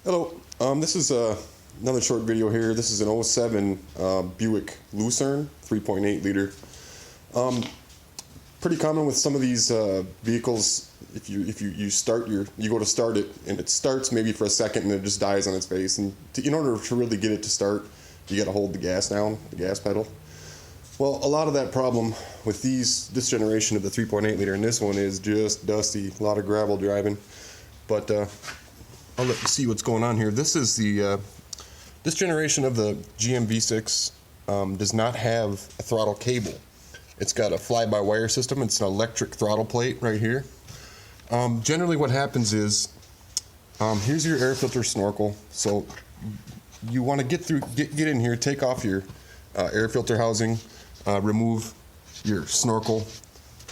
Hello, this is another short video here. This is an '07 Buick Lucerne 3.8 liter. Pretty common with some of these vehicles. If you go to start it and it starts maybe for a second and it just dies on its face. And in order to really get it to start, you got to hold the gas down, the gas pedal. Well, a lot of that problem with this generation of the 3.8 liter and this one is just dusty, a lot of gravel driving. But I'll let you see what's going on here. This is this generation of the GM V6 does not have a throttle cable. It's got a fly-by-wire system. It's an electric throttle plate right here. Generally what happens is, here's your air filter snorkel. So you want to get in here, take off your air filter housing, remove your snorkel,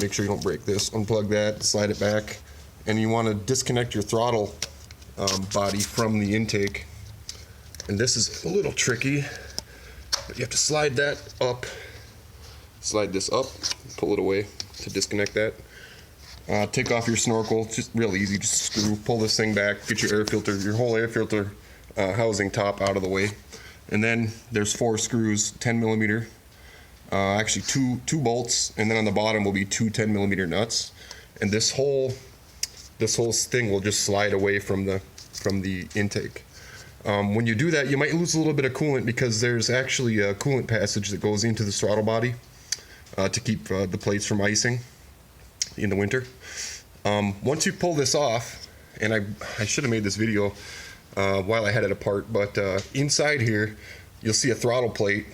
make sure you don't break this, unplug that, slide it back, and you want to disconnect your throttle body from the intake. And this is a little tricky, but you have to slide that up, slide this up, pull it away to disconnect that. Take off your snorkel, just real easy, just screw, pull this thing back, get your air filter, your whole air filter housing top out of the way. And then there's 4 screws, 10 millimeter, actually two bolts, and then on the bottom will be 2 10 millimeter nuts. And this whole thing will just slide away from the intake. When you do that, you might lose a little bit of coolant because there's actually a coolant passage that goes into the throttle body to keep the plates from icing in the winter. Once you pull this off, and I should have made this video while I had it apart, but inside here you'll see a throttle plate,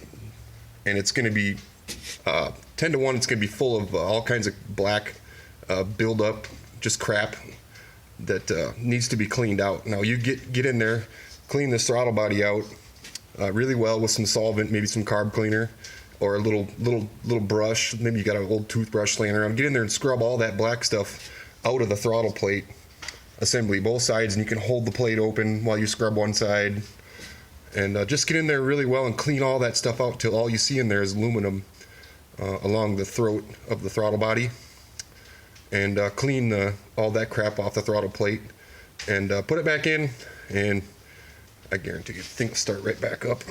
and it's going to be 10 to 1. It's going to be full of all kinds of black buildup, just crap that needs to be cleaned out. Now you get in there, clean this throttle body out really well with some solvent, maybe some carb cleaner or a little brush. Maybe you got an old toothbrush laying around. Get in there and scrub all that black stuff out of the throttle plate assembly, both sides, and you can hold the plate open while you scrub one side. And just get in there really well and clean all that stuff out till all you see in there is aluminum along the throat of the throttle body. And clean all that crap off the throttle plate and put it back in, and I guarantee you things will start right back up.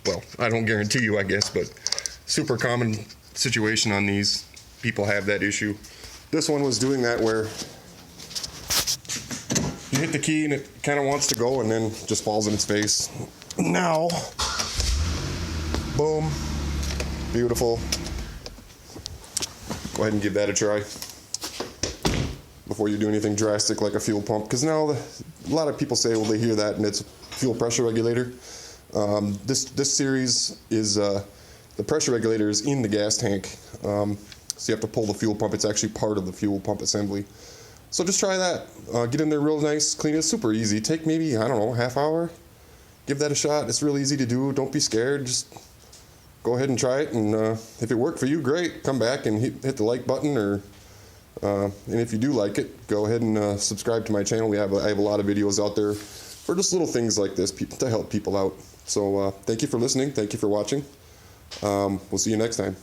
Well, I don't guarantee you, I guess, but super common situation on these. People have that issue. This one was doing that where you hit the key and it kind of wants to go and then just falls in its face. Now, boom, beautiful. Go ahead and give that a try before you do anything drastic like a fuel pump, because now a lot of people say, well, they hear that and it's a fuel pressure regulator. This series is the pressure regulator is in the gas tank, so you have to pull the fuel pump. It's actually part of the fuel pump assembly. So just try that. Get in there real nice, clean it. Super easy. Take maybe, I don't know, half hour. Give that a shot. It's real easy to do. Don't be scared. Just go ahead and try it, and if it worked for you, great. Come back and hit the like button, or and if you do like it, go ahead and subscribe to my channel. I have a lot of videos out there for just little things like this to help people out. So thank you for listening. Thank you for watching. We'll see you next time.